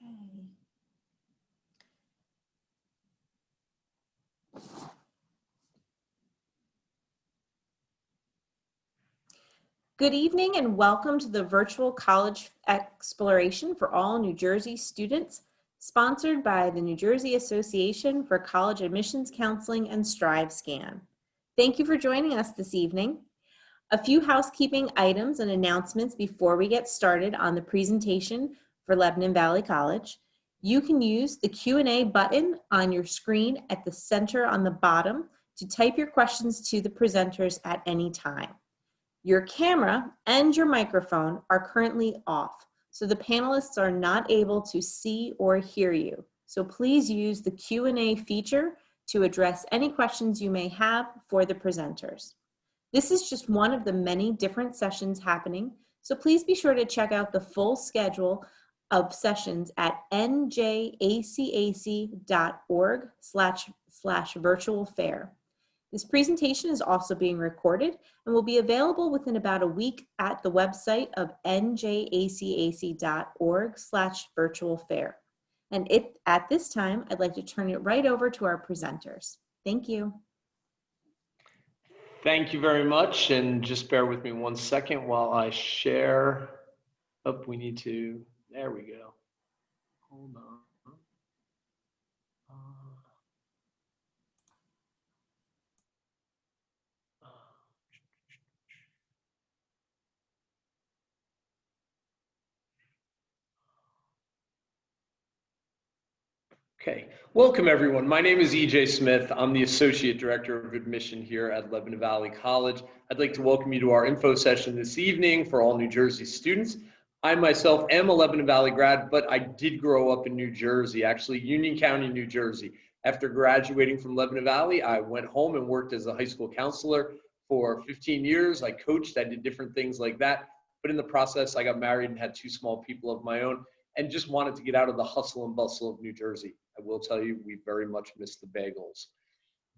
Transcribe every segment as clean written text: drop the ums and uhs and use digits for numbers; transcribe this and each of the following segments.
Okay. Good evening and welcome to the Virtual College Exploration for all New Jersey students, sponsored by the New Jersey Association for College Admissions Counseling and StriveScan. Thank you for joining us this evening. A few housekeeping items and announcements before we get started on the presentation for Lebanon Valley College. You can use the Q&A button on your screen at the center on the bottom to type your questions to the presenters at any time. Your camera and your microphone are currently off, so the panelists are not able to see or hear you. So please use the Q&A feature to address any questions you may have for the presenters. This is just one of the many different sessions happening, so please be sure to check out the full schedule of sessions at njACAC.org/virtual-fair. This presentation is also being recorded and will be available within about a week at the website of NJACAC.org/virtual-fair. And at this time, I'd like to turn it right over to our presenters. Thank you. Thank you very much, and just bear with me 1 second while I share. Oh, we need to, there we go. Hold on. Okay, welcome everyone. My name is EJ Smith. I'm the Associate Director of Admission here at Lebanon Valley College. I'd like to welcome you to our info session this evening for all New Jersey students. I myself am a Lebanon Valley grad, but I did grow up in New Jersey, actually Union County, New Jersey. After graduating from Lebanon Valley, I went home and worked as a high school counselor for 15 years. I coached, I did different things like that. But in the process, I got married and had 2 small people of my own and just wanted to get out of the hustle and bustle of New Jersey. I will tell you, we very much miss the bagels.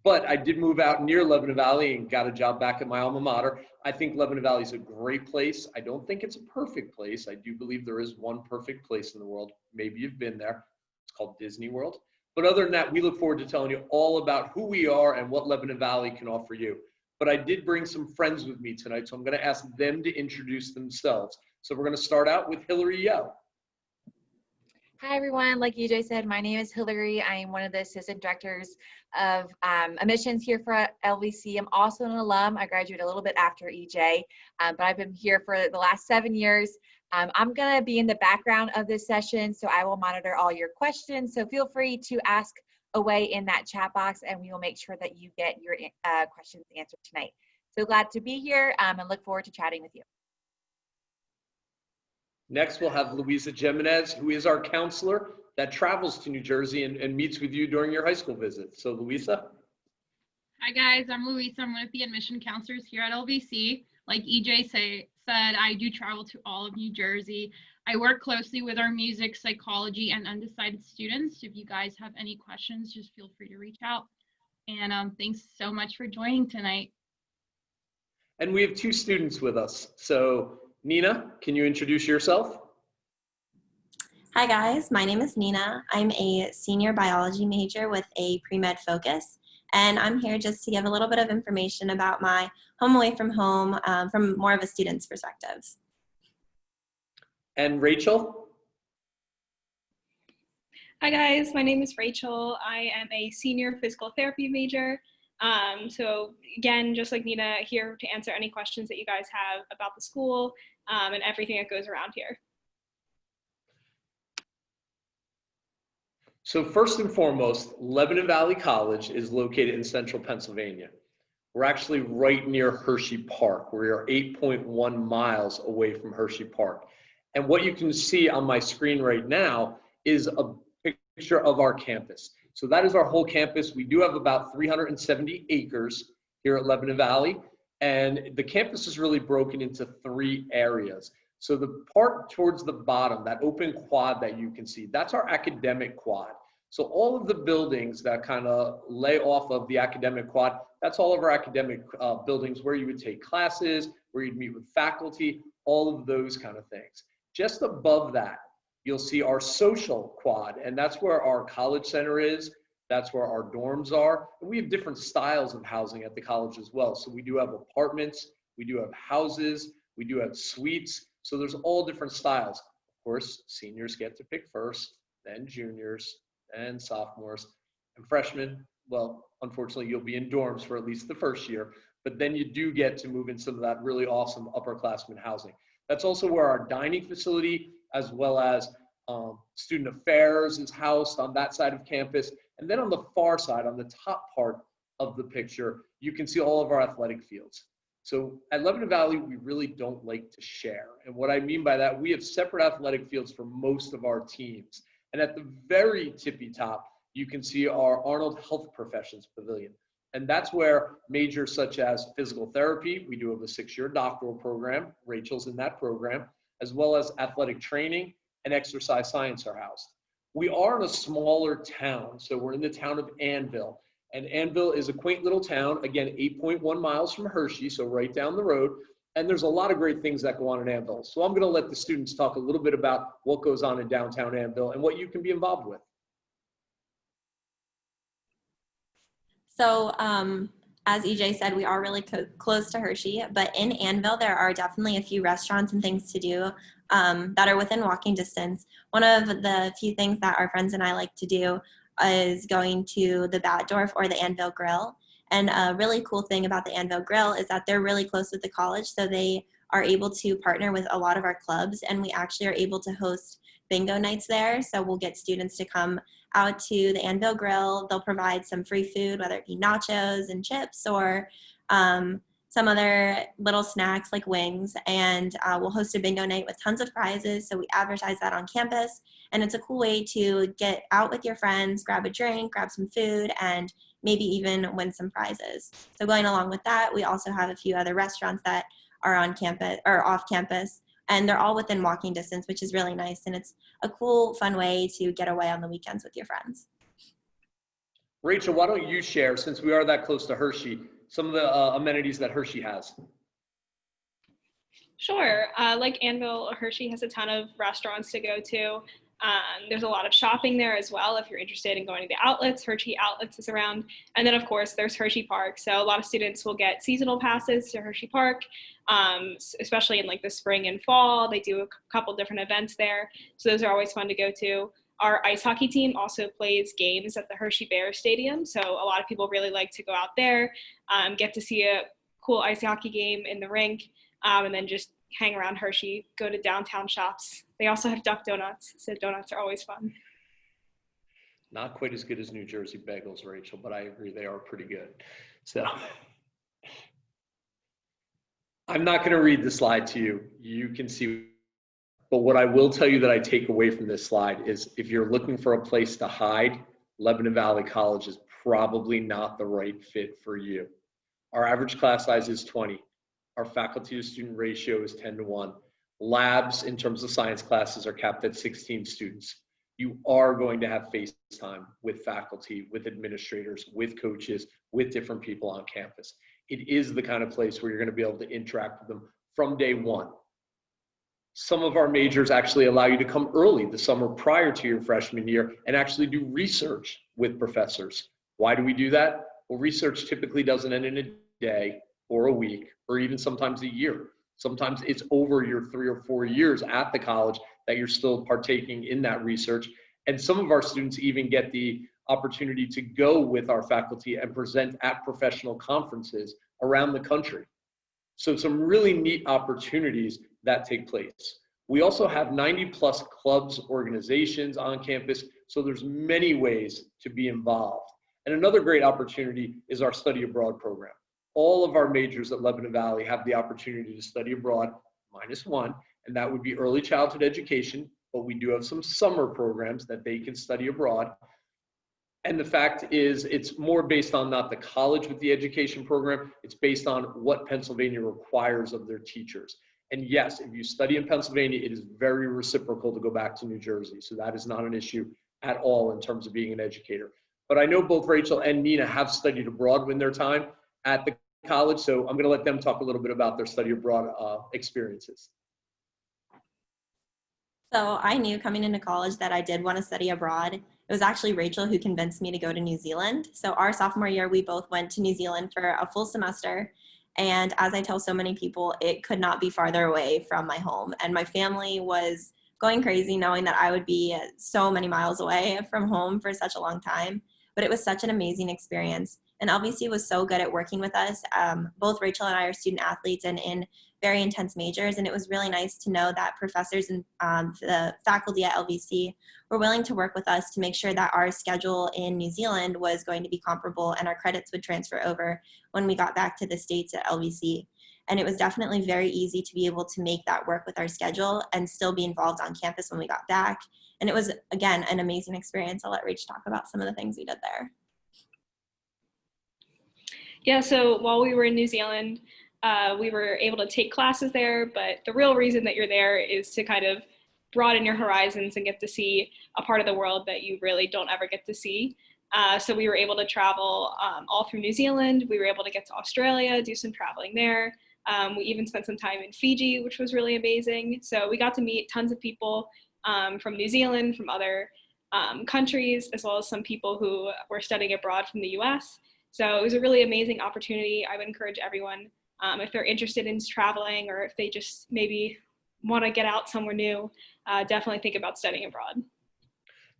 But I did move out near Lebanon Valley and got a job back at my alma mater. I think Lebanon Valley is a great place. I don't think it's a perfect place. I do believe there is one perfect place in the world. Maybe you've been there. It's called Disney World. But other than that, we look forward to telling you all about who we are and what Lebanon Valley can offer you. But I did bring some friends with me tonight, so I'm going to ask them to introduce themselves. So we're going to start out with Hillary Yo. Hi everyone, like EJ said, my name is Hillary. I am one of the assistant directors of admissions here for LVC. I'm also an alum. I graduated a little bit after EJ, but I've been here for the last 7 years. I'm gonna be in the background of this session, so I will monitor all your questions. So feel free to ask away in that chat box and we will make sure that you get your questions answered tonight. So glad to be here and look forward to chatting with you. Next, we'll have Louisa Jimenez, who is our counselor that travels to New Jersey and meets with you during your high school visit. So, Louisa. Hi, guys. I'm Louisa. I'm one of the admission counselors here at LVC. Like EJ said, I do travel to all of New Jersey. I work closely with our music, psychology, and undecided students. If you guys have any questions, just feel free to reach out. And thanks so much for joining tonight. And we have 2 students with us. So, Nina, can you introduce yourself? Hi guys, my name is Nina. I'm a senior biology major with a pre-med focus, and I'm here just to give a little bit of information about my home away from home from more of a student's perspective. And Rachel? Hi guys, my name is Rachel. I am a senior physical therapy major. So again, just like Nina, here to answer any questions that you guys have about the school and everything that goes around here. So first and foremost, Lebanon Valley College is located in central Pennsylvania. We're actually right near Hershey Park. We are 8.1 miles away from Hershey Park. And what you can see on my screen right now is a picture of our campus. So that is our whole campus. We do have about 370 acres here at Lebanon Valley. And the campus is really broken into 3 areas. So the part towards the bottom, that open quad that you can see, that's our academic quad. So all of the buildings that kind of lay off of the academic quad, that's all of our academic buildings where you would take classes, where you'd meet with faculty, all of those kind of things. Just above that You'll see our social quad, and that's where our college center is. That's where our dorms are. And we have different styles of housing at the college as well. So we do have apartments, we do have houses, we do have suites. So there's all different styles. Of course, seniors get to pick first, then juniors, and sophomores, and freshmen. Well, unfortunately, you'll be in dorms for at least the first year, but then you do get to move in some of that really awesome upperclassmen housing. That's also where our dining facility, as well as student affairs, is housed on that side of campus. And then on the far side, on the top part of the picture, you can see all of our athletic fields. So at Lebanon Valley, we really don't like to share. And what I mean by that, we have separate athletic fields for most of our teams. And at the very tippy top, you can see our Arnold Health Professions Pavilion. And that's where majors such as physical therapy, we do have a 6-year doctoral program, Rachel's in that program, as well as athletic training and exercise science are housed. We are in a smaller town, so we're in the town of Anvil. And Anvil is a quaint little town, again, 8.1 miles from Hershey, so right down the road. And there's a lot of great things that go on in Anvil. So I'm gonna let the students talk a little bit about what goes on in downtown Anvil and what you can be involved with. So as EJ said, we are really close to Hershey, but in Anvil, there are definitely a few restaurants and things to do that are within walking distance. One of the few things that our friends and I like to do is going to the Batdorf or the Anvil Grill. And a really cool thing about the Anvil Grill is that they're really close with the college, so they are able to partner with a lot of our clubs, and we actually are able to host bingo nights there. So we'll get students to come out to the Anvil Grill. They'll provide some free food, whether it be nachos and chips or some other little snacks like wings, and we'll host a bingo night with tons of prizes. So we advertise that on campus, and it's a cool way to get out with your friends, grab a drink, grab some food, and maybe even win some prizes. So going along with that, we also have a few other restaurants that are on campus or off campus, and they're all within walking distance, which is really nice, and it's a cool, fun way to get away on the weekends with your friends. Rachel, why don't you share, since we are that close to Hershey, some of the amenities that Hershey has? Sure. Like Anvil, Hershey has a ton of restaurants to go to. There's a lot of shopping there as well. If you're interested in going to the outlets, Hershey Outlets is around. And then, of course, there's Hershey Park. So a lot of students will get seasonal passes to Hershey Park, especially in like the spring and fall. They do a couple different events there. So those are always fun to go to. Our ice hockey team also plays games at the Hershey Bear Stadium. So a lot of people really like to go out there, get to see a cool ice hockey game in the rink, and then just hang around Hershey, go to downtown shops. They also have duck donuts, so donuts are always fun. Not quite as good as New Jersey bagels, Rachel, but I agree they are pretty good. So I'm not going to read the slide to you. You can see. But what I will tell you that I take away from this slide is if you're looking for a place to hide, Lebanon Valley College is probably not the right fit for you. Our average class size is 20. Our faculty to student ratio is 10-1. Labs in terms of science classes are capped at 16 students. You are going to have face time with faculty, with administrators, with coaches, with different people on campus. It is the kind of place where you're going to be able to interact with them from day one. Some of our majors actually allow you to come early the summer prior to your freshman year and actually do research with professors. Why do we do that? Well, research typically doesn't end in a day or a week or even sometimes a year. Sometimes it's over your 3 or 4 years at the college that you're still partaking in that research. And some of our students even get the opportunity to go with our faculty and present at professional conferences around the country. So some really neat opportunities that take place. We also have 90+ clubs, organizations on campus, so there's many ways to be involved. And another great opportunity is our study abroad program. All of our majors at Lebanon Valley have the opportunity to study abroad -1, and that would be early childhood education, but we do have some summer programs that they can study abroad. And the fact is, it's more based on not the college with the education program, it's based on what Pennsylvania requires of their teachers. And yes, if you study in Pennsylvania, it is very reciprocal to go back to New Jersey. So that is not an issue at all in terms of being an educator. But I know both Rachel and Nina have studied abroad in their time at the college. So I'm going to let them talk a little bit about their study abroad experiences. So I knew coming into college that I did want to study abroad. It was actually Rachel who convinced me to go to New Zealand. So our sophomore year, we both went to New Zealand for a full semester. And as I tell so many people, it could not be farther away from my home. And my family was going crazy knowing that I would be so many miles away from home for such a long time. But it was such an amazing experience. And LVC was so good at working with us. Both Rachel and I are student athletes and in very intense majors, and it was really nice to know that professors and the faculty at LVC were willing to work with us to make sure that our schedule in New Zealand was going to be comparable and our credits would transfer over when we got back to the States at LVC. And it was definitely very easy to be able to make that work with our schedule and still be involved on campus when we got back. And it was, again, an amazing experience. I'll let Rach talk about some of the things we did there. Yeah, so while we were in New Zealand, we were able to take classes there, but the real reason that you're there is to kind of broaden your horizons and get to see a part of the world that you really don't ever get to see. So we were able to travel all through New Zealand. We were able to get to Australia, do some traveling there. We even spent some time in Fiji, which was really amazing. So we got to meet tons of people from New Zealand, from other countries, as well as some people who were studying abroad from the US. So it was a really amazing opportunity. I would encourage everyone, if they're interested in traveling or if they just maybe want to get out somewhere new, definitely think about studying abroad.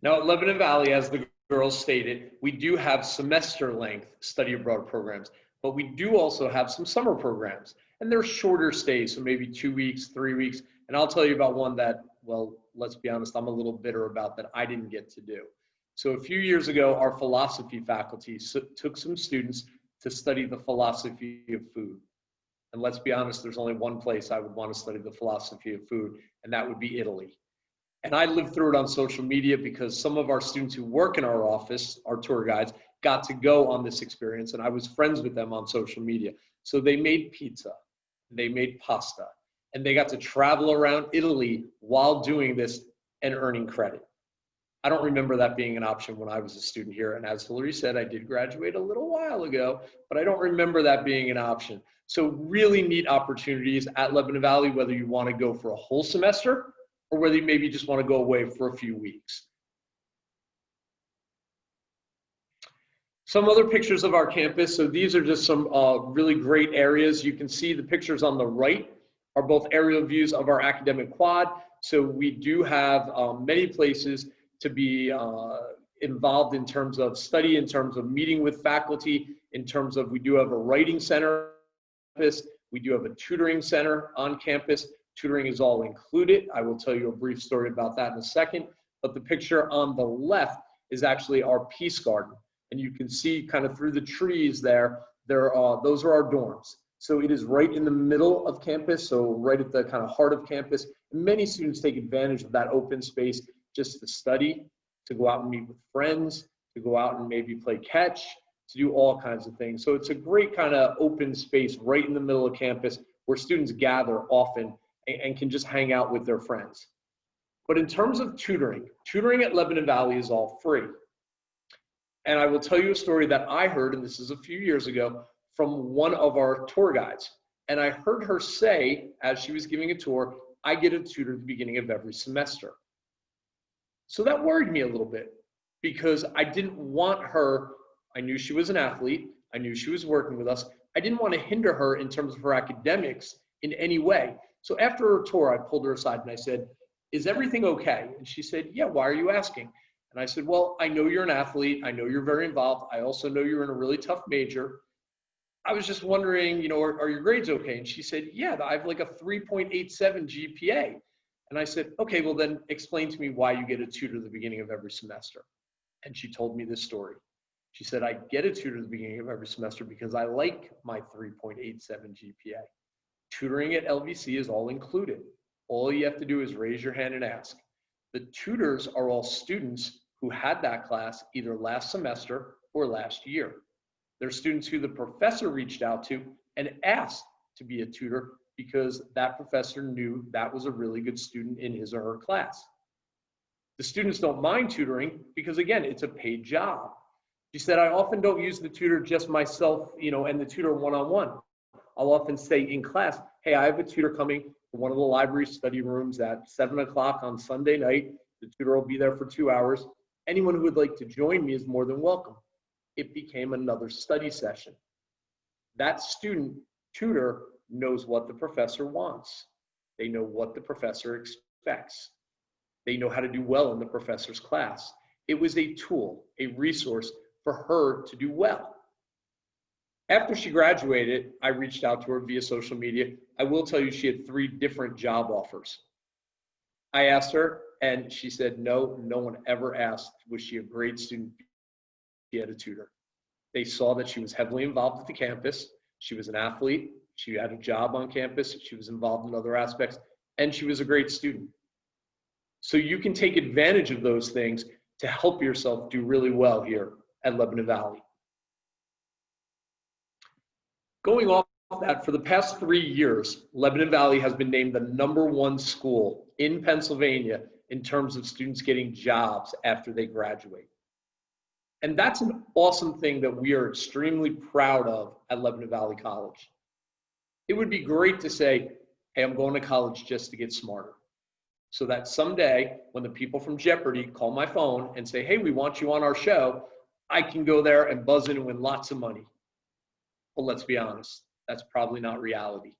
Now at Lebanon Valley, as the girls stated, we do have semester length study abroad programs, but we do also have some summer programs, and they're shorter stays, so maybe 2 weeks, 3 weeks. And I'll tell you about one that, well, let's be honest, I'm a little bitter about that I didn't get to do. So a few years ago, our philosophy faculty took some students to study the philosophy of food. And let's be honest, there's only one place I would want to study the philosophy of food, and that would be Italy. And I lived through it on social media because some of our students who work in our office, our tour guides, got to go on this experience, and I was friends with them on social media. So they made pizza, they made pasta, and they got to travel around Italy while doing this and earning credit. I don't remember that being an option when I was a student here. And as Hillary said, I did graduate a little while ago, but I don't remember that being an option. So really neat opportunities at Lebanon Valley, whether you want to go for a whole semester or whether you maybe just want to go away for a few weeks. Some other pictures of our campus. So these are just some really great areas. You can see the pictures on the right are both aerial views of our academic quad. So we do have many places to be involved in terms of study, in terms of meeting with faculty, in terms of we do have a writing center on campus, we do have a tutoring center on campus. Tutoring is all included. I will tell you a brief story about that in a second, but the picture on the left is actually our Peace Garden. And you can see kind of through the trees there, those are our dorms. So it is right in the middle of campus, so right at the kind of heart of campus. Many students take advantage of that open space just to study, to go out and meet with friends, to go out and maybe play catch, to do all kinds of things. So it's a great kind of open space right in the middle of campus where students gather often and can just hang out with their friends. But in terms of tutoring at Lebanon Valley is all free. And I will tell you a story that I heard, and this is a few years ago, from one of our tour guides. And I heard her say, as she was giving a tour, I get a tutor at the beginning of every semester. So that worried me a little bit because I didn't want her, I knew she was an athlete, I knew she was working with us, I didn't want to hinder her in terms of her academics in any way. So after her tour, I pulled her aside and I said, is everything okay? And she said, yeah, why are you asking? And I said, well, I know you're an athlete, I know you're very involved, I also know you're in a really tough major. I was just wondering, are your grades okay? And she said, yeah, I have like a 3.87 GPA. And I said, okay, well then explain to me why you get a tutor at the beginning of every semester. And she told me this story. She said, I get a tutor at the beginning of every semester because I like my 3.87 GPA. Tutoring at LVC is all included. All you have to do is raise your hand and ask. The tutors are all students who had that class either last semester or last year. They're students who the professor reached out to and asked to be a tutor because that professor knew that was a really good student in his or her class. The students don't mind tutoring because, again, it's a paid job. She said, I often don't use the tutor just myself, and the tutor one-on-one. I'll often say in class, hey, I have a tutor coming to one of the library study rooms at 7 o'clock on Sunday night. The tutor will be there for 2 hours. Anyone who would like to join me is more than welcome. It became another study session. That student tutor knows what the professor wants. They know what the professor expects. They know how to do well in the professor's class. It was a tool, a resource for her to do well. After she graduated, I reached out to her via social media. I will tell you she had 3 different job offers. I asked her and she said, no one ever asked, was she a great student? She had a tutor. They saw that she was heavily involved at the campus. She was an athlete. She had a job on campus. She was involved in other aspects, and she was a great student. So you can take advantage of those things to help yourself do really well here at Lebanon Valley. Going off that, for the past 3 years, Lebanon Valley has been named the #1 school in Pennsylvania in terms of students getting jobs after they graduate. And that's an awesome thing that we are extremely proud of at Lebanon Valley College. It would be great to say, hey, I'm going to college just to get smarter. So that someday when the people from Jeopardy call my phone and say, hey, we want you on our show, I can go there and buzz in and win lots of money. Well, let's be honest, that's probably not reality.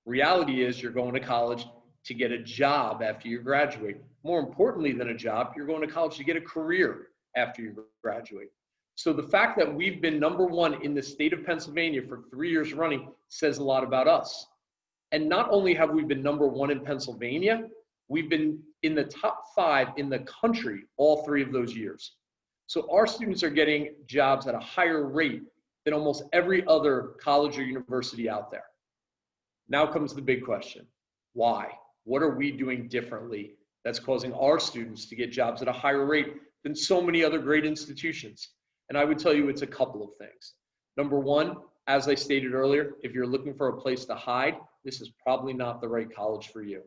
Reality is you're going to college to get a job after you graduate. More importantly than a job, you're going to college to get a career after you graduate. So the fact that we've been #1 in the state of Pennsylvania for 3 years running says a lot about us. And not only have we been #1 in Pennsylvania, we've been in the top 5 in the country all 3 of those years. So our students are getting jobs at a higher rate than almost every other college or university out there. Now comes the big question. Why? What are we doing differently that's causing our students to get jobs at a higher rate than so many other great institutions? And I would tell you it's a couple of things. #1, as I stated earlier, if you're looking for a place to hide, this is probably not the right college for you.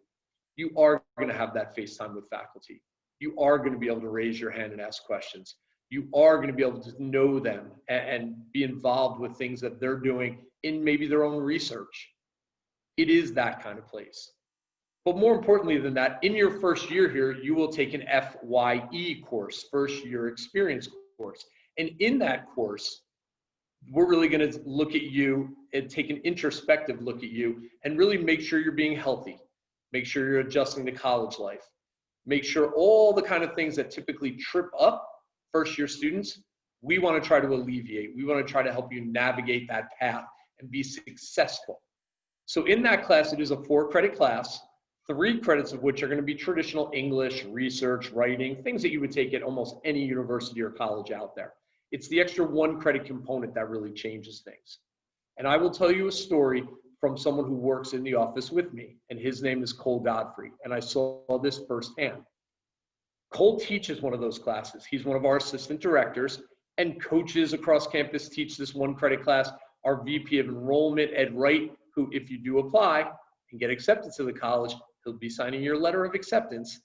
You are going to have that FaceTime with faculty. You are going to be able to raise your hand and ask questions. You are going to be able to know them and be involved with things that they're doing in maybe their own research. It is that kind of place. But more importantly than that, in your first year here, you will take an FYE course, first year experience course. And in that course, we're really going to look at you and take an introspective look at you and really make sure you're being healthy. Make sure you're adjusting to college life. Make sure all the kind of things that typically trip up first year students, we want to try to alleviate. We want to try to help you navigate that path and be successful. So in that class, it is a 4-credit class, 3 credits of which are going to be traditional English, research, writing, things that you would take at almost any university or college out there. It's the extra 1 credit component that really changes things. And I will tell you a story from someone who works in the office with me, and his name is Godfrey, and I saw this firsthand. Cole teaches one of those classes. He's one of our assistant directors, and coaches across campus teach this 1 credit class. Our VP of Enrollment, Ed Wright, who if you do apply and get accepted to the college, he'll be signing your letter of acceptance,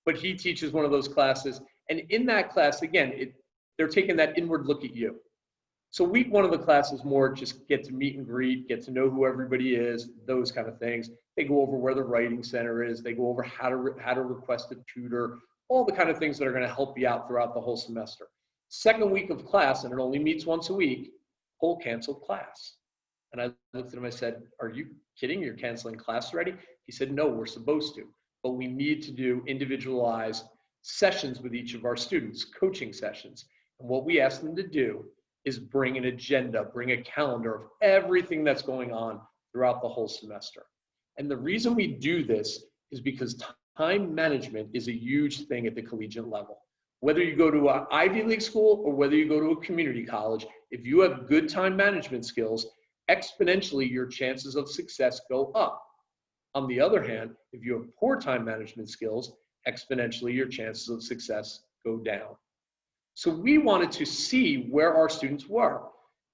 but he teaches one of those classes. And in that class, again, they're taking that inward look at you. So week 1 of the class is more just get to meet and greet, get to know who everybody is, those kind of things. They go over where the writing center is. They go over how to request a tutor, all the kind of things that are going to help you out throughout the whole semester. Second week of class, and it only meets once a week, Cole canceled class. And I looked at him, I said, are you kidding? You're canceling class already? He said, no, we're supposed to, but we need to do individualized sessions with each of our students, coaching sessions. And what we asked them to do is bring an agenda, bring a calendar of everything that's going on throughout the whole semester. And the reason we do this is because time management is a huge thing at the collegiate level. Whether you go to an Ivy League school or whether you go to a community college, if you have good time management skills, exponentially your chances of success go up. On the other hand, if you have poor time management skills, exponentially your chances of success go down. So we wanted to see where our students were.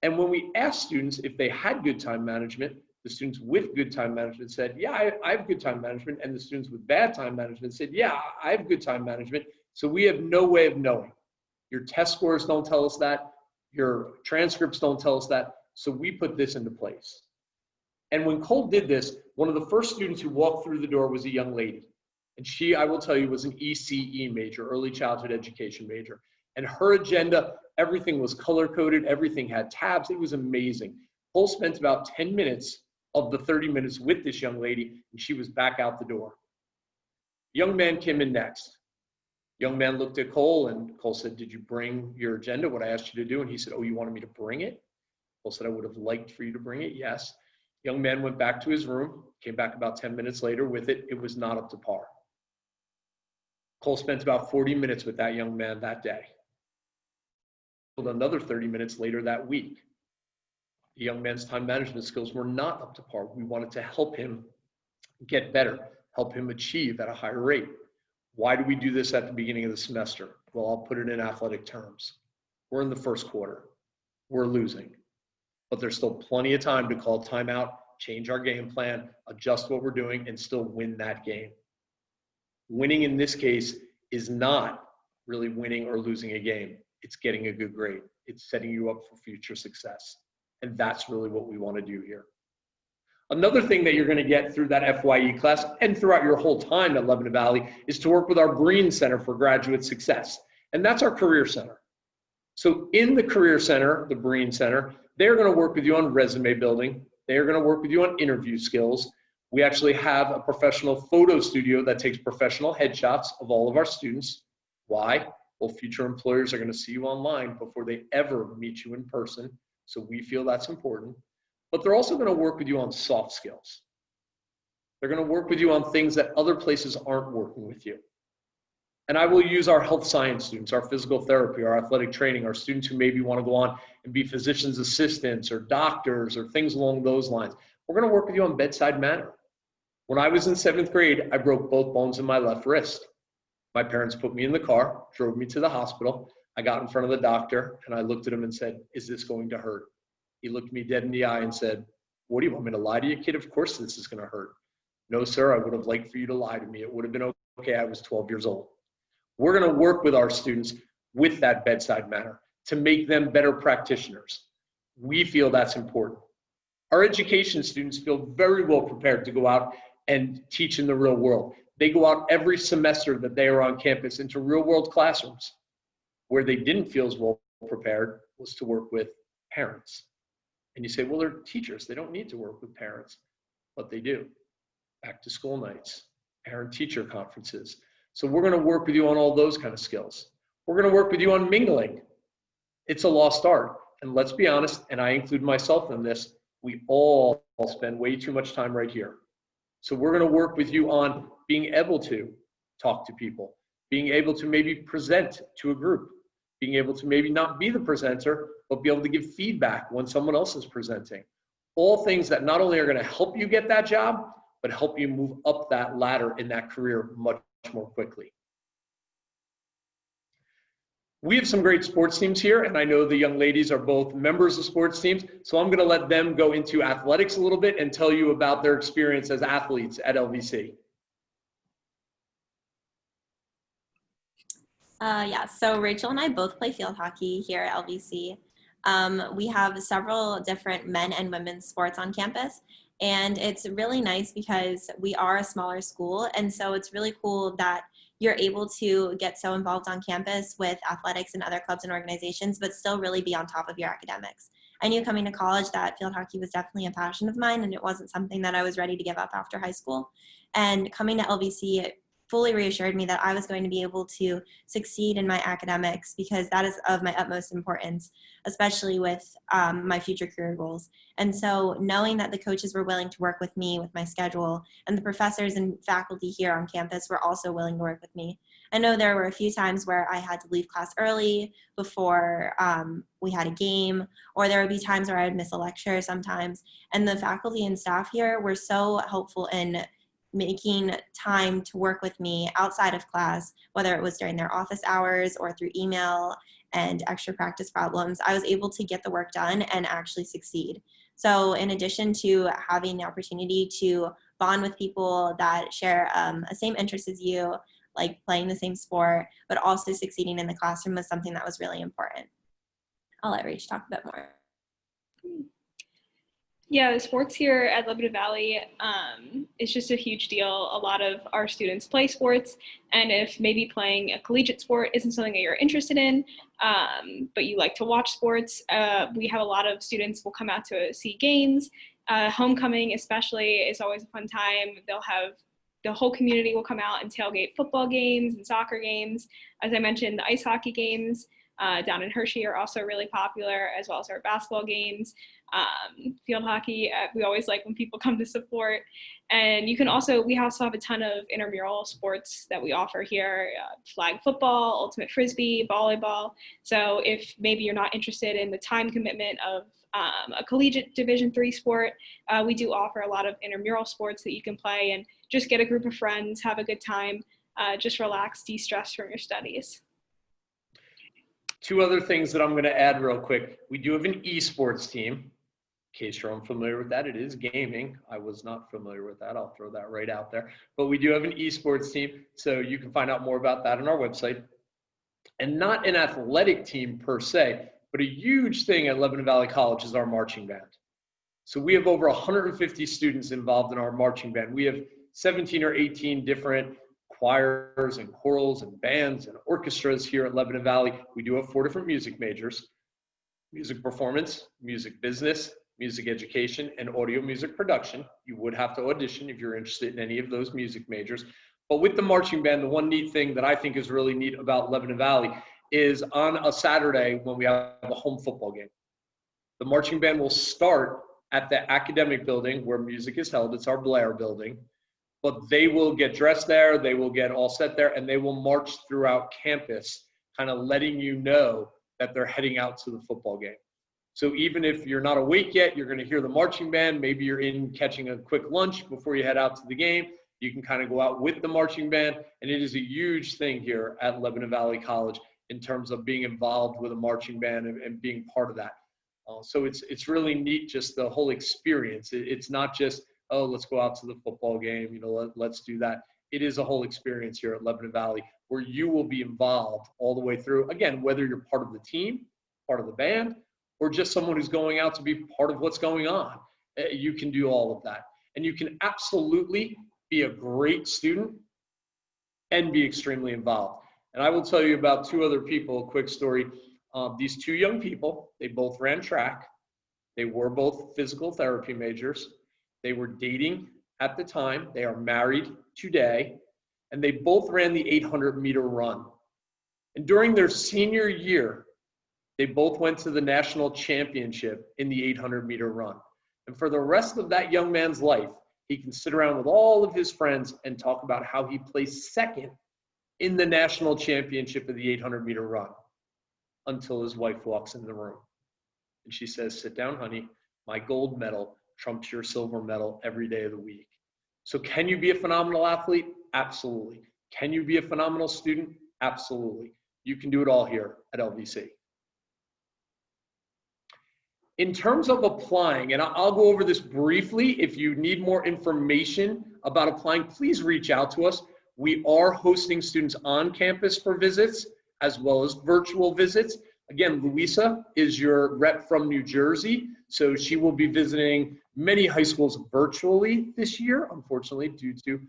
And when we asked students if they had good time management, the students with good time management said, yeah, I have good time management. And the students with bad time management said, yeah, I have good time management. So we have no way of knowing. Your test scores don't tell us that. Your transcripts don't tell us that. So we put this into place. And when Cole did this, one of the first students who walked through the door was a young lady. And she, I will tell you, was an ECE major, early childhood education major. And her agenda, everything was color-coded, everything had tabs. It was amazing. Cole spent about 10 minutes of the 30 minutes with this young lady, and she was back out the door. Young man came in next. Young man looked at Cole, and Cole said, "Did you bring your agenda, what I asked you to do?" And he said, "Oh, you wanted me to bring it?" Cole said, "I would have liked for you to bring it, yes." Young man went back to his room, came back about 10 minutes later with it. It was not up to par. Cole spent about 40 minutes with that young man that day. Another 30 minutes later that week. The young man's time management skills were not up to par. We wanted to help him get better, help him achieve at a higher rate. Why do we do this at the beginning of the semester? Well, I'll put it in athletic terms. We're in the first quarter. We're losing. But there's still plenty of time to call timeout, change our game plan, adjust what we're doing, and still win that game. Winning in this case is not really winning or losing a game. It's getting a good grade. It's setting you up for future success. And that's really what we want to do here. Another thing that you're going to get through that FYE class and throughout your whole time at Lebanon Valley is to work with our Breen Center for Graduate Success. And that's our Career Center. So in the Career Center, the Breen Center, they're going to work with you on resume building. They're going to work with you on interview skills. We actually have a professional photo studio that takes professional headshots of all of our students. Why? Well, future employers are going to see you online before they ever meet you in person. So we feel that's important. But they're also going to work with you on soft skills. They're going to work with you on things that other places aren't working with you. And I will use our health science students, our physical therapy, our athletic training, our students who maybe want to go on and be physician's assistants or doctors or things along those lines. We're going to work with you on bedside manner. When I was in 7th grade, I broke both bones in my left wrist. My parents put me in the car, drove me to the hospital. I got in front of the doctor and I looked at him and said, "Is this going to hurt?" He looked me dead in the eye and said, "What do you want me to lie to you, kid? Of course this is going to hurt." "No, sir, I would have liked for you to lie to me. It would have been okay. I was 12 years old." We're going to work with our students with that bedside manner to make them better practitioners. We feel that's important. Our education students feel very well prepared to go out and teach in the real world. They go out every semester that they are on campus into real world classrooms. Where they didn't feel as well prepared was to work with parents. And you say, well, they're teachers. They don't need to work with parents. But they do. Back to school nights, parent-teacher conferences. So we're going to work with you on all those kind of skills. We're going to work with you on mingling. It's a lost art. And let's be honest, and I include myself in this, we all spend way too much time right here. So we're going to work with you on being able to talk to people, being able to maybe present to a group, being able to maybe not be the presenter, but be able to give feedback when someone else is presenting. All things that not only are going to help you get that job, but help you move up that ladder in that career much more quickly. We have some great sports teams here, and I know the young ladies are both members of sports teams, so I'm going to let them go into athletics a little bit and tell you about their experience as athletes at LVC. Yeah, so Rachel and I both play field hockey here at LVC. We have several different men and women's sports on campus, and it's really nice because we are a smaller school, and so it's really cool that you're able to get so involved on campus with athletics and other clubs and organizations, but still really be on top of your academics. I knew coming to college that field hockey was definitely a passion of mine, and it wasn't something that I was ready to give up after high school. And coming to LVC, it fully reassured me that I was going to be able to succeed in my academics because that is of my utmost importance, especially with my future career goals. And so knowing that the coaches were willing to work with me with my schedule and the professors and faculty here on campus were also willing to work with me. I know there were a few times where I had to leave class early before we had a game, or there would be times where I would miss a lecture sometimes. And the faculty and staff here were so helpful in making time to work with me outside of class, whether it was during their office hours or through email and extra practice problems. I was able to get the work done and actually succeed. So in addition to having the opportunity to bond with people that share the same interests as you, like playing the same sport, but also succeeding in the classroom was something that was really important. I'll let Rach talk a bit more. Yeah, the sports here at Lebanon Valley is just a huge deal. A lot of our students play sports, and if maybe playing a collegiate sport isn't something that you're interested in, but you like to watch sports, we have a lot of students will come out to see games. Homecoming especially is always a fun time. They'll have the whole community will come out and tailgate football games and soccer games. As I mentioned, the ice hockey games down in Hershey are also really popular, as well as our basketball games. Field hockey, we always like when people come to support. And we also have a ton of intramural sports that we offer here, flag football, ultimate frisbee, volleyball. So if maybe you're not interested in the time commitment of a collegiate Division III sport, we do offer a lot of intramural sports that you can play and just get a group of friends, have a good time, just relax, de-stress from your studies. Two other things that I'm going to add real quick. We do have an esports team. In case you're unfamiliar with that, it is gaming. I was not familiar with that. I'll throw that right out there. But we do have an esports team, so you can find out more about that on our website. And not an athletic team per se, but a huge thing at Lebanon Valley College is our marching band. So we have over 150 students involved in our marching band. We have 17 or 18 different choirs and chorals and bands and orchestras here at Lebanon Valley. We do have 4 different music majors: music performance, music business, music education, and audio music production. You would have to audition if you're interested in any of those music majors. But with the marching band, the one neat thing that I think is really neat about Lebanon Valley is on a Saturday when we have a home football game, the marching band will start at the academic building where music is held. It's our Blair building. But they will get dressed there, they will get all set there, and they will march throughout campus, kind of letting you know that they're heading out to the football game. So even if you're not awake yet, you're going to hear the marching band. Maybe you're in catching a quick lunch before you head out to the game. You can kind of go out with the marching band. And it is a huge thing here at Lebanon Valley College in terms of being involved with a marching band and being part of that. So it's really neat, just the whole experience. It's not just, oh, let's go out to the football game, you know, let's do that. It is a whole experience here at Lebanon Valley where you will be involved all the way through. Again, whether you're part of the team, part of the band, or just someone who's going out to be part of what's going on, you can do all of that. And you can absolutely be a great student and be extremely involved. And I will tell you about 2 other people, a quick story. These 2 young people, they both ran track. They were both physical therapy majors. They were dating at the time. They are married today. And they both ran the 800-meter run. And during their senior year, they both went to the national championship in the 800-meter run. And for the rest of that young man's life, he can sit around with all of his friends and talk about how he placed second in the national championship of the 800-meter run until his wife walks in the room. And she says, "Sit down, honey. My gold medal trumps your silver medal every day of the week." So can you be a phenomenal athlete? Absolutely. Can you be a phenomenal student? Absolutely. You can do it all here at LVC. In terms of applying, and I'll go over this briefly. If you need more information about applying, please reach out to us. We are hosting students on campus for visits as well as virtual visits. Again, Louisa is your rep from New Jersey, so she will be visiting many high schools virtually this year, unfortunately, due to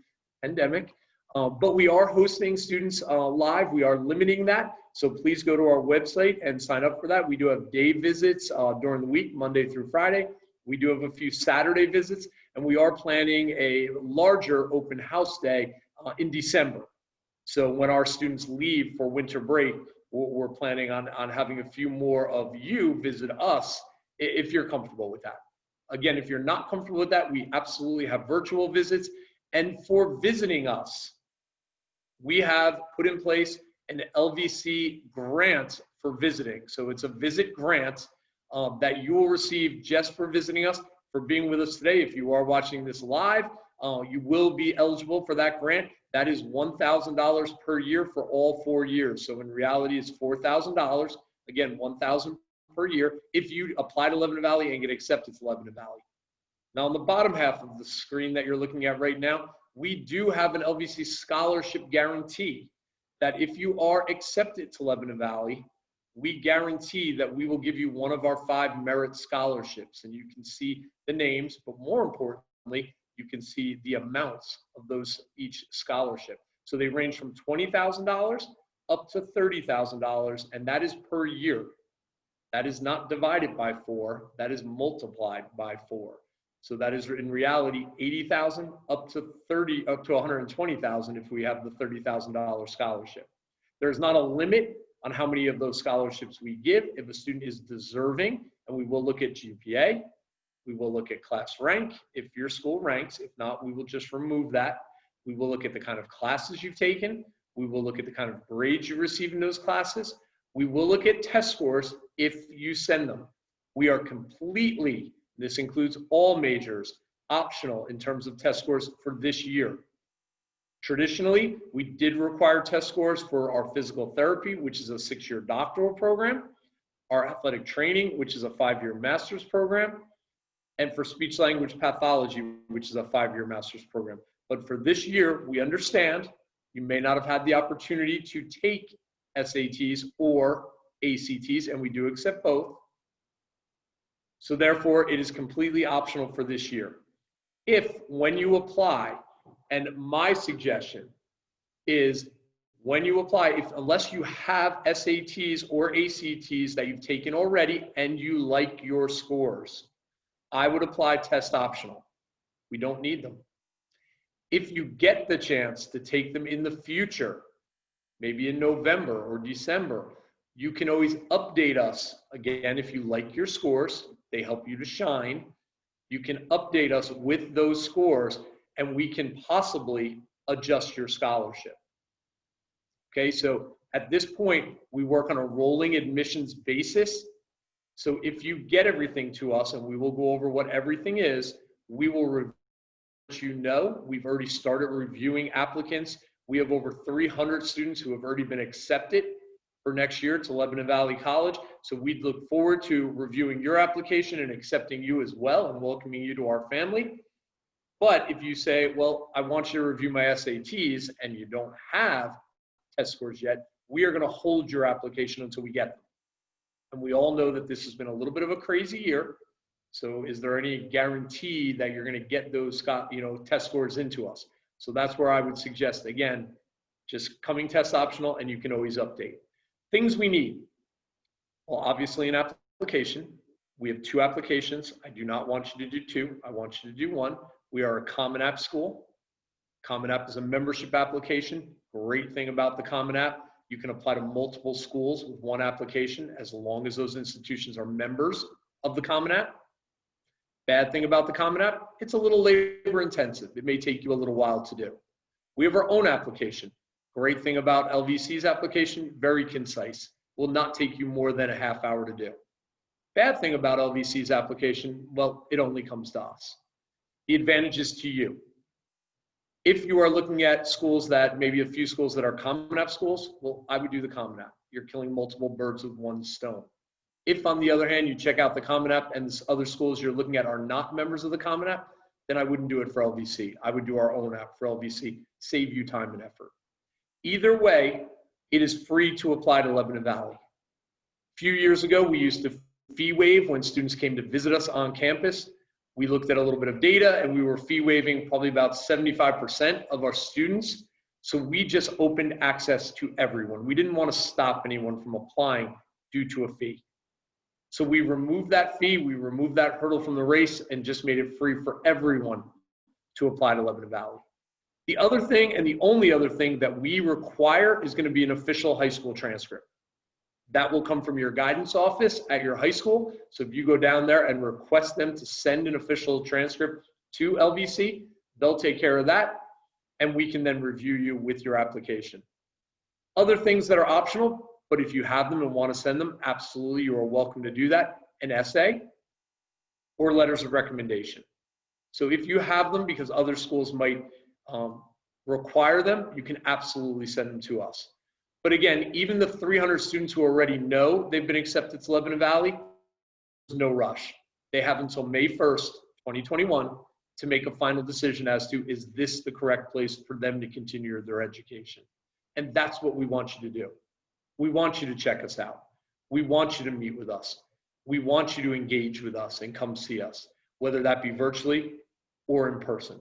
pandemic. But we are hosting students live. We are limiting that. So please go to our website and sign up for that. We do have day visits during the week, Monday through Friday. We do have a few Saturday visits, and we are planning a larger open house day in December. So when our students leave for winter break, we're planning on having a few more of you visit us if you're comfortable with that. Again, if you're not comfortable with that, we absolutely have virtual visits. And for visiting us, we have put in place an LVC grant for visiting. So it's a visit grant that you will receive just for visiting us, for being with us today. If you are watching this live, you will be eligible for that grant. That is $1,000 per year for all 4 years. So in reality, it's $4,000. Again, $1,000 per year if you apply to Lebanon Valley and get accepted to Lebanon Valley. Now, on the bottom half of the screen that you're looking at right now, we do have an LVC scholarship guarantee that if you are accepted to Lebanon Valley, we guarantee that we will give you one of our 5 merit scholarships. And you can see the names, but more importantly, you can see the amounts of those each scholarship. So they range from $20,000 up to $30,000, and that is per year. That is not divided by 4, that is multiplied by 4. So that is in reality $80,000 up to $120,000 if we have the $30,000 scholarship. There's not a limit on how many of those scholarships we give if a student is deserving, and we will look at GPA, we will look at class rank if your school ranks. If not, we will just remove that. We will look at the kind of classes you've taken. We will look at the kind of grades you receive in those classes. We will look at test scores if you send them. We are completely, this includes all majors, optional in terms of test scores for this year. Traditionally, we did require test scores for our physical therapy, which is a 6-year doctoral program, our athletic training, which is a 5-year master's program, and for speech language pathology, which is a 5-year master's program. But for this year, we understand you may not have had the opportunity to take SATs or ACTs, and we do accept both. So therefore, it is completely optional for this year. If, when you apply, and my suggestion is when you apply, unless you have SATs or ACTs that you've taken already and you like your scores, I would apply test optional. We don't need them. If you get the chance to take them in the future, maybe in November or December, you can always update us. Again, if you like your scores, they help you to shine. You can update us with those scores and we can possibly adjust your scholarship. Okay, so at this point, we work on a rolling admissions basis. So if you get everything to us, and we will go over what everything is, we will let you know. We've already started reviewing applicants. We have over 300 students who have already been accepted for next year to Lebanon Valley College. So we look forward to reviewing your application and accepting you as well and welcoming you to our family. But if you say, well, I want you to review my SATs and you don't have test scores yet, we are going to hold your application until we get them. And we all know that this has been a little bit of a crazy year. So is there any guarantee that you're going to get those test scores into us? So that's where I would suggest, again, just coming test optional, and you can always update. Things we need. Well, obviously an application. We have 2 applications. I do not want you to do 2. I want you to do 1. We are a Common App school. Common App is a membership application. Great thing about the Common App, you can apply to multiple schools with 1 application as long as those institutions are members of the Common App. Bad thing about the Common App, it's a little labor intensive. It may take you a little while to do. We have our own application. Great thing about LVC's application, very concise. Will not take you more than a half hour to do. Bad thing about LVC's application, well, it only comes to us. The advantage is to you. If you are looking at schools that, maybe a few schools that are Common App schools, well, I would do the Common App. You're killing multiple birds with 1 stone. If, on the other hand, you check out the Common App and the other schools you're looking at are not members of the Common App, then I wouldn't do it for LVC. I would do our own app for LVC, save you time and effort. Either way, it is free to apply to Lebanon Valley. A few years ago, we used to fee waive when students came to visit us on campus. We looked at a little bit of data and we were fee waiving probably about 75% of our students. So we just opened access to everyone. We didn't want to stop anyone from applying due to a fee. So we removed that fee, we removed that hurdle from the race and just made it free for everyone to apply to Lebanon Valley. The other thing, and the only other thing that we require, is going to be an official high school transcript. That will come from your guidance office at your high school. So if you go down there and request them to send an official transcript to LVC, they'll take care of that, and we can then review you with your application. Other things that are optional, but if you have them and want to send them, absolutely, you are welcome to do that. An essay or letters of recommendation. So if you have them, because other schools might require them, you can absolutely send them to us. But again, even the 300 students who already know they've been accepted to Lebanon Valley, there's no rush. They have until May 1st, 2021 to make a final decision as to, is this the correct place for them to continue their education? And that's what we want you to do. We want you to check us out. We want you to meet with us. We want you to engage with us and come see us, whether that be virtually or in person.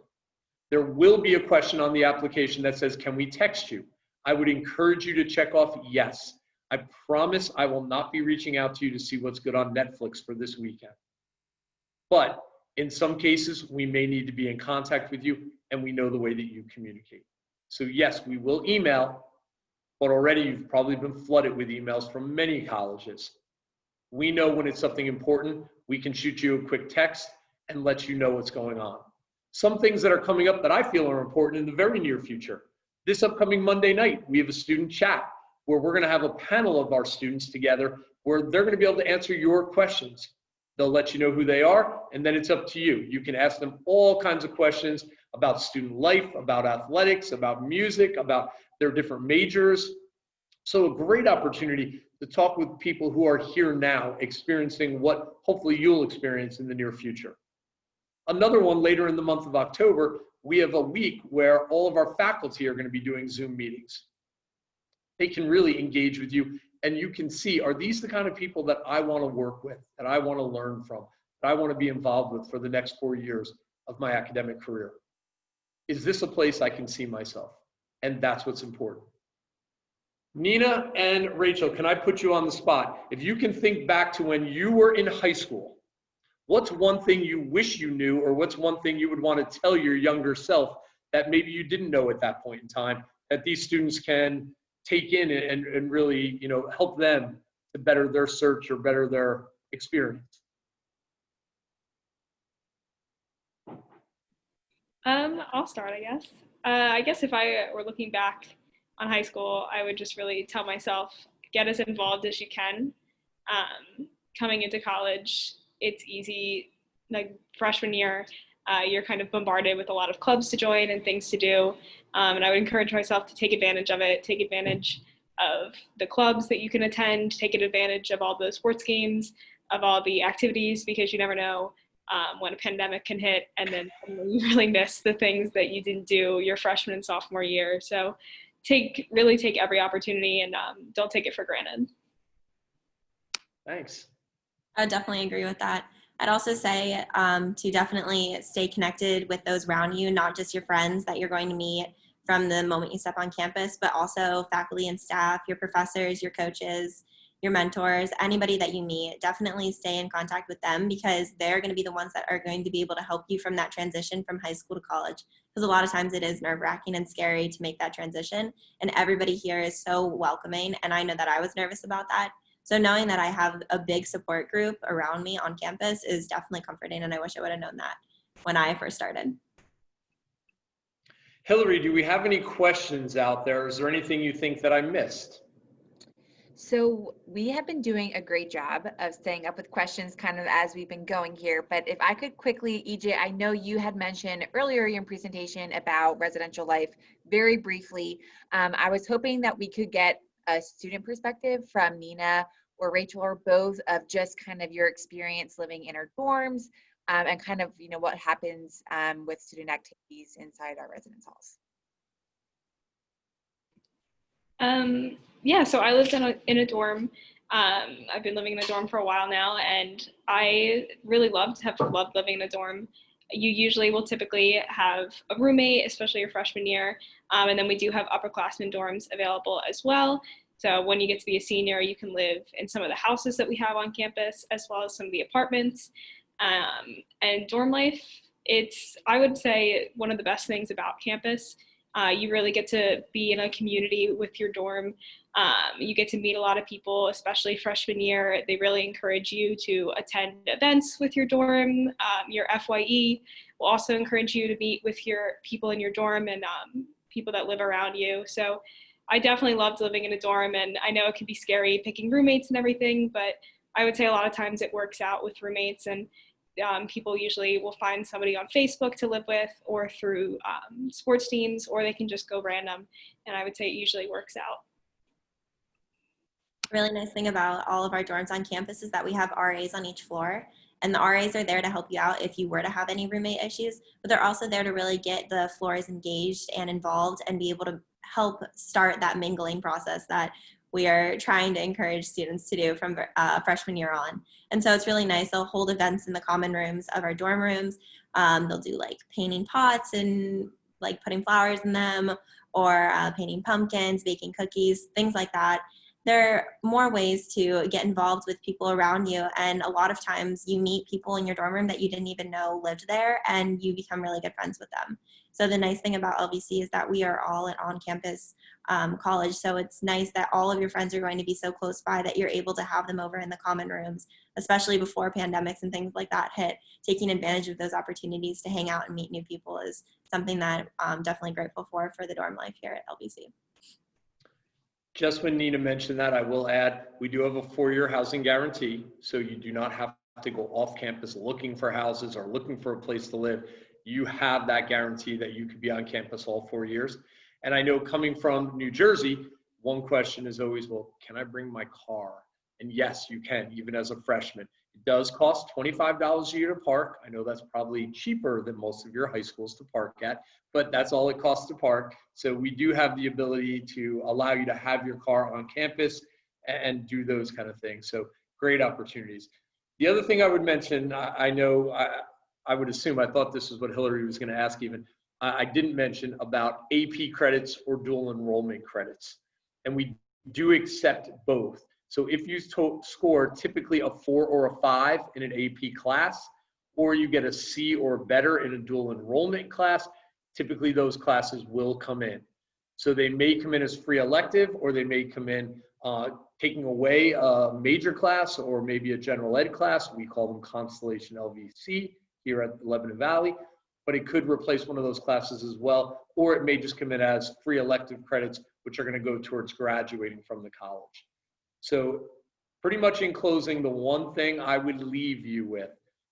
There will be a question on the application that says, can we text you? I would encourage you to check off yes. I promise I will not be reaching out to you to see what's good on Netflix for this weekend. But in some cases, we may need to be in contact with you, and we know the way that you communicate. So yes, we will email, but already you've probably been flooded with emails from many colleges. We know when it's something important, we can shoot you a quick text and let you know what's going on. Some things that are coming up that I feel are important in the very near future. This upcoming Monday night, we have a student chat where we're going to have a panel of our students together where they're going to be able to answer your questions. They'll let you know who they are, and then it's up to you. You can ask them all kinds of questions about student life, about athletics, about music, about their different majors. So a great opportunity to talk with people who are here now, experiencing what hopefully you'll experience in the near future. Another one later in the month of October, we have a week where all of our faculty are going to be doing Zoom meetings. They can really engage with you, and you can see, are these the kind of people that I want to work with, that I want to learn from, that I want to be involved with for the next 4 years of my academic career? Is this a place I can see myself? And that's what's important. Nina and Rachel, can I put you on the spot? If you can think back to when you were in high school, what's one thing you wish you knew, or what's one thing you would want to tell your younger self that maybe you didn't know at that point in time, that these students can take in and really, help them to better their search or better their experience? I'll start, I guess. I guess if I were looking back on high school, I would just really tell myself, get as involved as you can. Coming into college, it's easy, like freshman year, you're kind of bombarded with a lot of clubs to join and things to do. And I would encourage myself to take advantage of it, take advantage of the clubs that you can attend, take advantage of all the sports games, of all the activities, because you never know when a pandemic can hit and then you really miss the things that you didn't do your freshman and sophomore year. So really take every opportunity and don't take it for granted. Thanks. I would definitely agree with that. I'd also say to definitely stay connected with those around you, not just your friends that you're going to meet from the moment you step on campus, but also faculty and staff, your professors, your coaches, your mentors, anybody that you meet. Definitely stay in contact with them, because they're going to be the ones that are going to be able to help you from that transition from high school to college. Because a lot of times it is nerve-wracking and scary to make that transition, and everybody here is so welcoming, and I know that I was nervous about that. So knowing that I have a big support group around me on campus is definitely comforting, and I wish I would have known that when I first started. Hillary, do we have any questions out there? Is there anything you think that I missed? So we have been doing a great job of staying up with questions kind of as we've been going here, but if I could quickly, EJ, I know you had mentioned earlier in your presentation about residential life very briefly. I was hoping that we could get a student perspective from Nina or Rachel or both of just kind of your experience living in our dorms and kind of, what happens with student activities inside our residence halls. Yeah, so I lived in a dorm. I've been living in a dorm for a while now, and I really have loved living in a dorm. You usually will typically have a roommate, especially your freshman year, and then we do have upperclassmen dorms available as well. So when you get to be a senior, you can live in some of the houses that we have on campus, as well as some of the apartments. And dorm life, I would say, one of the best things about campus. You really get to be in a community with your dorm. You get to meet a lot of people, especially freshman year. They really encourage you to attend events with your dorm. Your FYE will also encourage you to meet with your people in your dorm and people that live around you. So I definitely loved living in a dorm, and I know it can be scary picking roommates and everything, but I would say a lot of times it works out with roommates, and people usually will find somebody on Facebook to live with or through sports teams, or they can just go random. And I would say it usually works out. The really nice thing about all of our dorms on campus is that we have RAs on each floor, and the RAs are there to help you out if you were to have any roommate issues, but they're also there to really get the floors engaged and involved and be able to help start that mingling process that we are trying to encourage students to do from freshman year on. And so it's really nice. They'll hold events in the common rooms of our dorm rooms. They'll do like painting pots and like putting flowers in them, or painting pumpkins, baking cookies, things like that. There are more ways to get involved with people around you, and a lot of times you meet people in your dorm room that you didn't even know lived there, and you become really good friends with them. So the nice thing about LVC is that we are all an on-campus college, so it's nice that all of your friends are going to be so close by that you're able to have them over in the common rooms, especially before pandemics and things like that hit. Taking advantage of those opportunities to hang out and meet new people is something that I'm definitely grateful for the dorm life here at LVC. Just when Nina mentioned that, I will add, we do have a 4-year housing guarantee, so you do not have to go off campus looking for houses or looking for a place to live. You have that guarantee that you could be on campus all 4 years. And I know coming from New Jersey, one question is always, well, can I bring my car? And yes, you can, even as a freshman. It does cost $25 a year to park. I know that's probably cheaper than most of your high schools to park at, but that's all it costs to park. So we do have the ability to allow you to have your car on campus and do those kind of things. So great opportunities. The other thing I would mention, I know, I would assume, I thought this is what Hillary was going to ask even, I didn't mention about AP credits or dual enrollment credits. And we do accept both. So if you score typically a 4 or a 5 in an AP class, or you get a C or better in a dual enrollment class, typically those classes will come in. So they may come in as free elective, or they may come in taking away a major class or maybe a general ed class. We call them Constellation LVC here at Lebanon Valley, but it could replace one of those classes as well, or it may just come in as free elective credits, which are going to go towards graduating from the college. So pretty much in closing, the one thing I would leave you with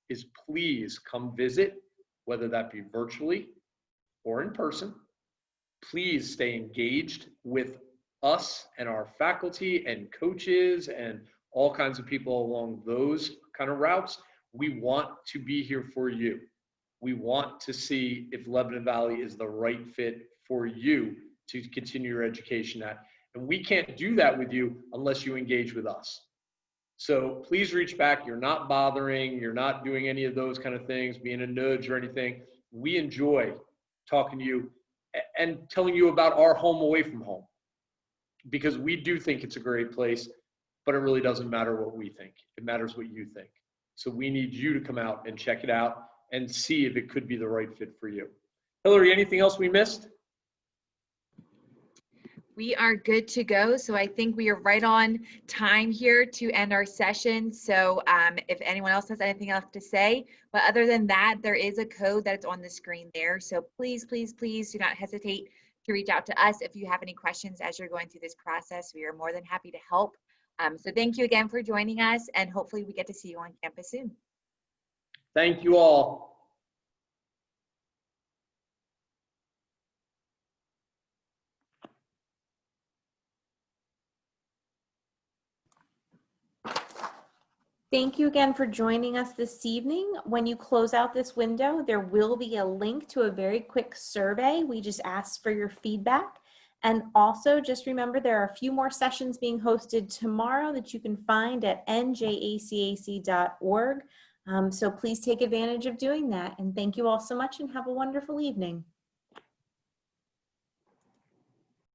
is please come visit, whether that be virtually or in person. Please stay engaged with us and our faculty and coaches and all kinds of people along those kind of routes. We want to be here for you. We want to see if Lebanon Valley is the right fit for you to continue your education at. And we can't do that with you unless you engage with us. So please reach back. You're not bothering. You're not doing any of those kind of things, being a nudge or anything. We enjoy talking to you and telling you about our home away from home, because we do think it's a great place, but it really doesn't matter what we think. It matters what you think. So we need you to come out and check it out and see if it could be the right fit for you. Hillary, anything else we missed? We are good to go. So I think we are right on time here to end our session. So if anyone else has anything else to say, but other than that, there is a code that's on the screen there. So please, please, please do not hesitate to reach out to us if you have any questions as you're going through this process. We are more than happy to help. So thank you again for joining us, and hopefully we get to see you on campus soon. Thank you all. Thank you again for joining us this evening. When you close out this window, there will be a link to a very quick survey. We just asked for your feedback. And also just remember there are a few more sessions being hosted tomorrow that you can find at NJACAC.org. So please take advantage of doing that. And thank you all so much and have a wonderful evening.